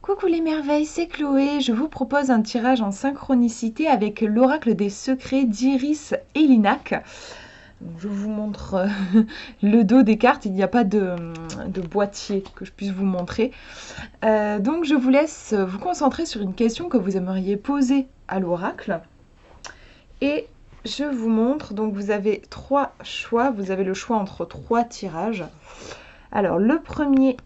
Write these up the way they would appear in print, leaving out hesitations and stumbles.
Coucou les merveilles, c'est Chloé. Je vous propose un tirage en synchronicité avec l'oracle des secrets d'Iris et Linac. Donc, je vous montre le dos des cartes. Il n'y a pas de boîtier que je puisse vous montrer. Donc je vous laisse vous concentrer sur une question que vous aimeriez poser à l'oracle. Et je vous montre. Donc vous avez 3 choix. Vous avez le choix entre 3 tirages. Alors le premier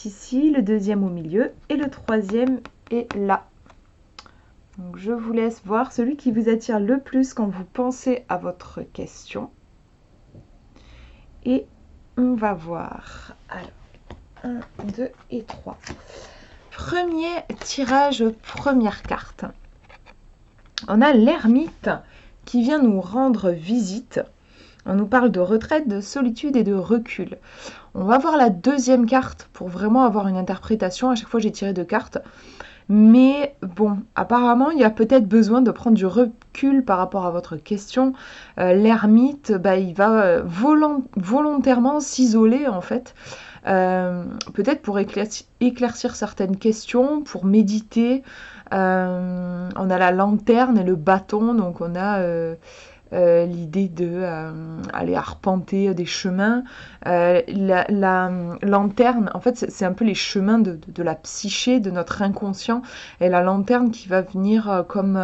ici, le deuxième au milieu et le troisième est là. Donc je vous laisse voir celui qui vous attire le plus quand vous pensez à votre question. Et on va voir. Alors, 1, 2 et 3. Premier tirage, première carte. On a l'ermite qui vient nous rendre visite. On nous parle de retraite, de solitude et de recul. On va voir la deuxième carte pour vraiment avoir une interprétation. À chaque fois, j'ai tiré 2 cartes. Mais bon, apparemment, il y a peut-être besoin de prendre du recul par rapport à votre question. L'ermite, il va volontairement s'isoler, en fait. Peut-être pour éclaircir certaines questions, pour méditer. On a la lanterne et le bâton, donc on a... l'idée de aller arpenter des chemins. La lanterne, en fait, c'est un peu les chemins de la psyché, de notre inconscient, et la lanterne qui va venir comme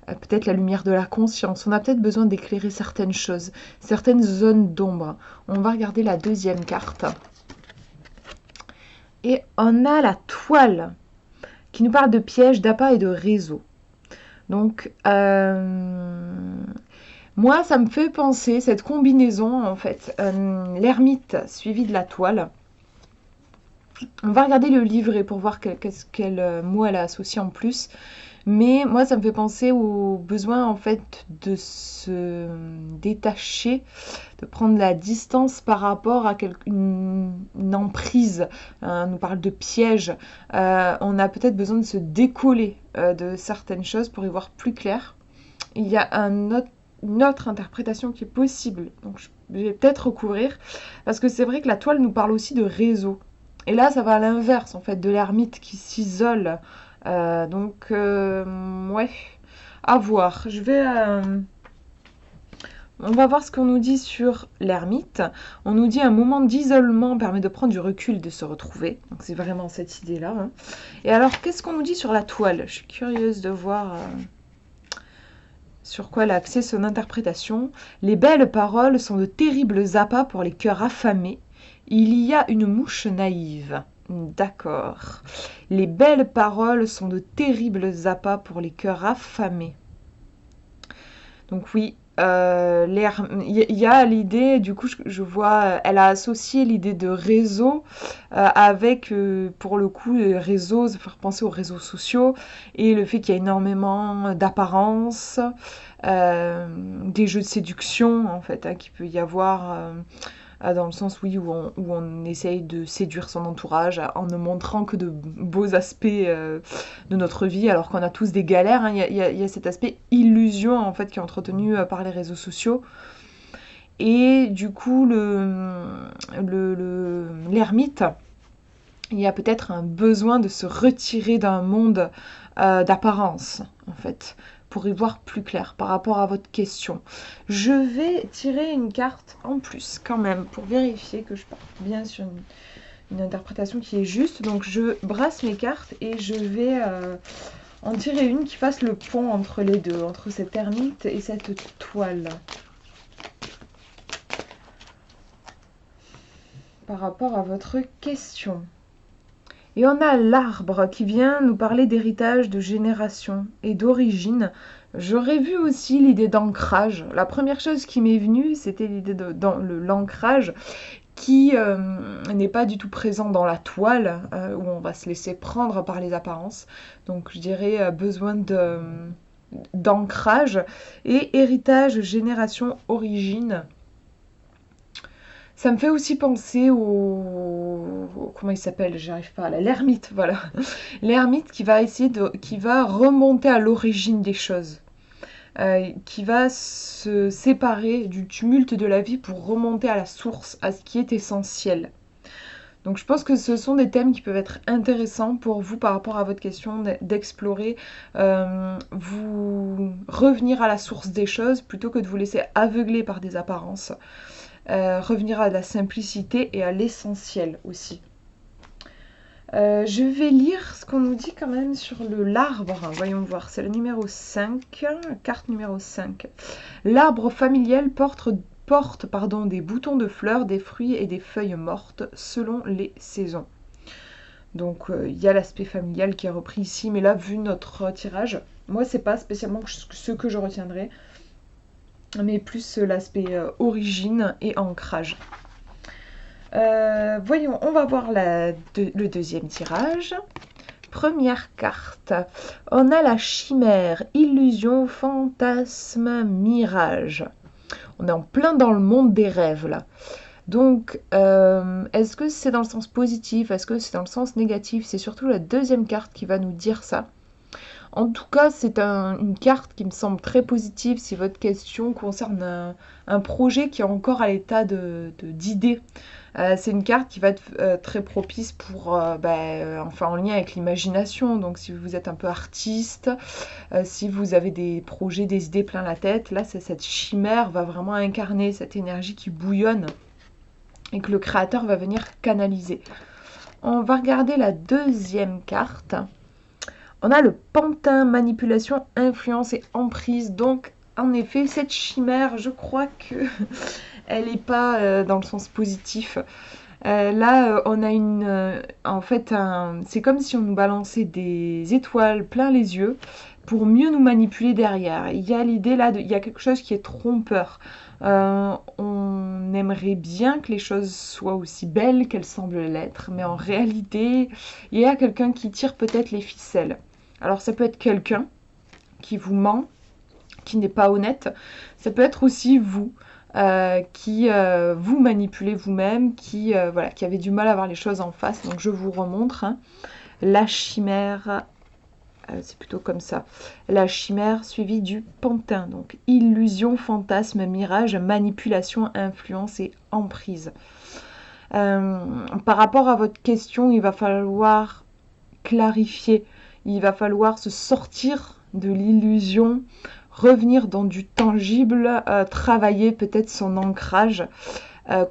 peut-être la lumière de la conscience. On a peut-être besoin d'éclairer certaines choses, certaines zones d'ombre. On va regarder la deuxième carte. Et on a la toile qui nous parle de pièges, d'appâts et de réseaux. Donc, moi, ça me fait penser, cette combinaison, en fait, l'ermite suivi de la toile. On va regarder le livret pour voir quel mot elle a associé en plus. Mais moi, ça me fait penser au besoin, en fait, de se détacher, de prendre la distance par rapport à une emprise. On nous parle de piège. On a peut-être besoin de se décoller de certaines choses pour y voir plus clair. Il y a une autre interprétation qui est possible. Donc, je vais peut-être recouvrir. Parce que c'est vrai que la toile nous parle aussi de réseau. Et là, ça va à l'inverse, en fait, de l'ermite qui s'isole. Ouais, à voir. On va voir ce qu'on nous dit sur l'ermite. On nous dit un moment d'isolement permet de prendre du recul, de se retrouver. Donc c'est vraiment cette idée-là. Hein. Et alors, qu'est-ce qu'on nous dit sur la toile? Je suis curieuse de voir sur quoi elle a axé son interprétation. Les belles paroles sont de terribles appâts pour les cœurs affamés. Il y a une mouche naïve. D'accord. Les belles paroles sont de terribles appâts pour les cœurs affamés. Donc oui, il y a l'idée, du coup je vois, elle a associé l'idée de réseau avec, pour le coup, les réseaux, ça fait penser aux réseaux sociaux, et le fait qu'il y a énormément d'apparence, des jeux de séduction en fait, hein, qu'il peut y avoir... dans le sens oui où on essaye de séduire son entourage en ne montrant que de beaux aspects de notre vie alors qu'on a tous des galères. Hein. Il y a cet aspect illusion en fait qui est entretenu par les réseaux sociaux. Et du coup l'ermite, il y a peut-être un besoin de se retirer d'un monde d'apparence en fait, pour y voir plus clair par rapport à votre question. Je vais tirer une carte en plus quand même pour vérifier que je pars bien sur une interprétation qui est juste. Donc je brasse mes cartes et je vais en tirer une qui fasse le pont entre les deux, entre cette ermite et cette toile. Par rapport à votre question. Et on a l'arbre qui vient nous parler d'héritage, de génération et d'origine. J'aurais vu aussi l'idée d'ancrage. La première chose qui m'est venue, c'était l'idée dans l'ancrage qui n'est pas du tout présent dans la toile, où on va se laisser prendre par les apparences. Donc je dirais besoin d'ancrage et héritage, génération, origine. Ça me fait aussi penser comment il s'appelle? J'arrive pas là. L'ermite, voilà. L'ermite qui va remonter à l'origine des choses. Qui va se séparer du tumulte de la vie pour remonter à la source, à ce qui est essentiel. Donc je pense que ce sont des thèmes qui peuvent être intéressants pour vous par rapport à votre question d'explorer, vous revenir à la source des choses plutôt que de vous laisser aveugler par des apparences. Revenir à la simplicité et à l'essentiel aussi. Je vais lire ce qu'on nous dit quand même sur l'arbre. Voyons voir, c'est le numéro 5, carte numéro 5. L'arbre familial porte des boutons de fleurs, des fruits et des feuilles mortes selon les saisons. Donc il y a l'aspect familial qui est repris ici, mais là, vu notre tirage, moi, c'est pas spécialement ce que je retiendrai, mais plus l'aspect origine et ancrage. Voyons, on va voir le deuxième tirage. Première carte. On a la chimère, illusion, fantasme, mirage. On est en plein dans le monde des rêves là. Donc, est-ce que c'est dans le sens positif? Est-ce que c'est dans le sens négatif? C'est surtout la deuxième carte qui va nous dire ça. En tout cas, c'est une carte qui me semble très positive si votre question concerne un projet qui est encore à l'état d'idée. C'est une carte qui va être très propice pour, enfin en lien avec l'imagination. Donc si vous êtes un peu artiste, si vous avez des projets, des idées plein la tête, là cette chimère va vraiment incarner cette énergie qui bouillonne et que le créateur va venir canaliser. On va regarder la deuxième carte. On a le pantin, manipulation, influence et emprise. Donc, en effet, cette chimère, je crois que elle n'est pas dans le sens positif. Là, on a en fait, c'est comme si on nous balançait des étoiles plein les yeux pour mieux nous manipuler derrière. Il y a l'idée là, il y a quelque chose qui est trompeur. On aimerait bien que les choses soient aussi belles qu'elles semblent l'être, mais en réalité, il y a quelqu'un qui tire peut-être les ficelles. Alors ça peut être quelqu'un qui vous ment, qui n'est pas honnête. Ça peut être aussi vous, qui vous manipulez vous-même, qui avez du mal à voir les choses en face. Donc je vous remontre. Hein. La chimère, c'est plutôt comme ça. La chimère suivie du pantin. Donc illusion, fantasme, mirage, manipulation, influence et emprise. Par rapport à votre question, il va falloir clarifier. Il va falloir se sortir de l'illusion, revenir dans du tangible, travailler peut-être son ancrage,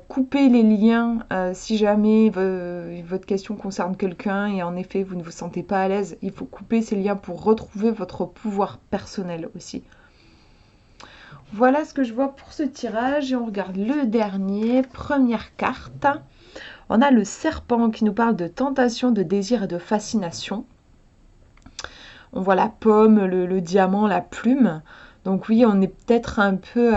couper les liens si jamais votre question concerne quelqu'un et en effet vous ne vous sentez pas à l'aise. Il faut couper ces liens pour retrouver votre pouvoir personnel aussi. Voilà ce que je vois pour ce tirage et on regarde le dernier, première carte. On a le serpent qui nous parle de tentation, de désir et de fascination. On voit la pomme, le diamant, la plume. Donc oui, on est peut-être un peu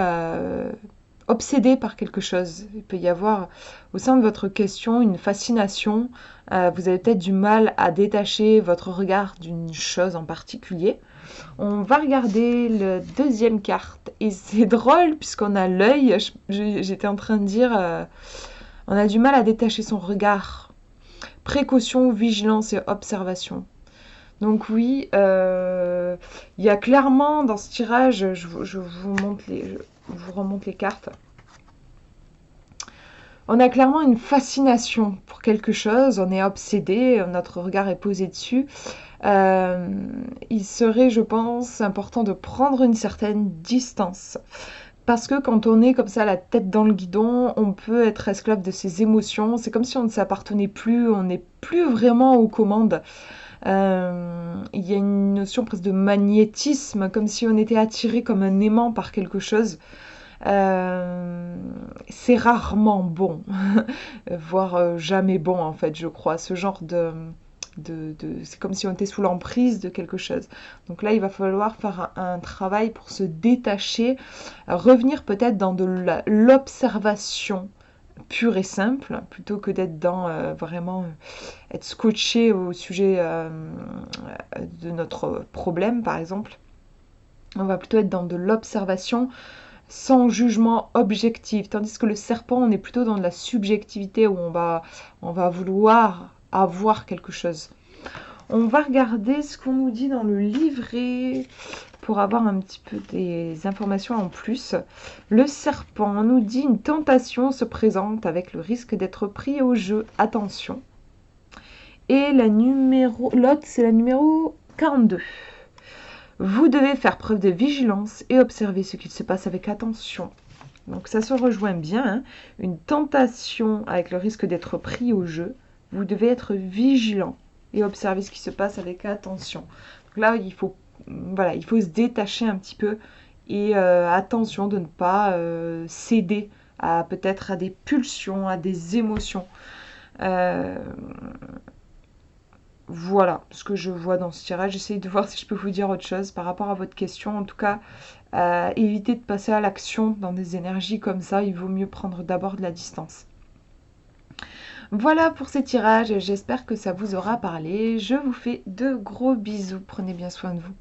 obsédé par quelque chose. Il peut y avoir au sein de votre question une fascination. Vous avez peut-être du mal à détacher votre regard d'une chose en particulier. On va regarder la deuxième carte. Et c'est drôle puisqu'on a l'œil. J'étais en train de dire, on a du mal à détacher son regard. Précaution, vigilance et observation. Donc oui, il y a clairement dans ce tirage, je vous remonte les cartes. On a clairement une fascination pour quelque chose, on est obsédé, notre regard est posé dessus. Il serait, je pense, important de prendre une certaine distance. Parce que quand on est comme ça, la tête dans le guidon, on peut être esclave de ses émotions. C'est comme si on ne s'appartenait plus, on n'est plus vraiment aux commandes. Il y a une notion presque de magnétisme, comme si on était attiré comme un aimant par quelque chose. C'est rarement bon, voire jamais bon en fait, je crois. Ce genre c'est comme si on était sous l'emprise de quelque chose. Donc là, il va falloir faire un travail pour se détacher, revenir peut-être dans de l'observation pure et simple, plutôt que d'être dans vraiment être scotché au sujet de notre problème, par exemple. On va plutôt être dans de l'observation sans jugement objectif, tandis que le serpent, on est plutôt dans de la subjectivité où on va vouloir avoir quelque chose. On va regarder ce qu'on nous dit dans le livret pour avoir un petit peu des informations en plus. Le serpent nous dit une tentation se présente avec le risque d'être pris au jeu. Attention. Et l'autre, c'est la numéro 42. Vous devez faire preuve de vigilance et observer ce qu'il se passe avec attention. Donc ça se rejoint bien. Hein. Une tentation avec le risque d'être pris au jeu. Vous devez être vigilant et observer ce qui se passe avec attention. Donc là, il faut se détacher un petit peu et attention de ne pas céder peut-être à des pulsions, à des émotions. Voilà ce que je vois dans ce tirage. J'essaie de voir si je peux vous dire autre chose par rapport à votre question. En tout cas, évitez de passer à l'action dans des énergies comme ça. Il vaut mieux prendre d'abord de la distance. Voilà pour ces tirages. J'espère que ça vous aura parlé. Je vous fais de gros bisous. Prenez bien soin de vous.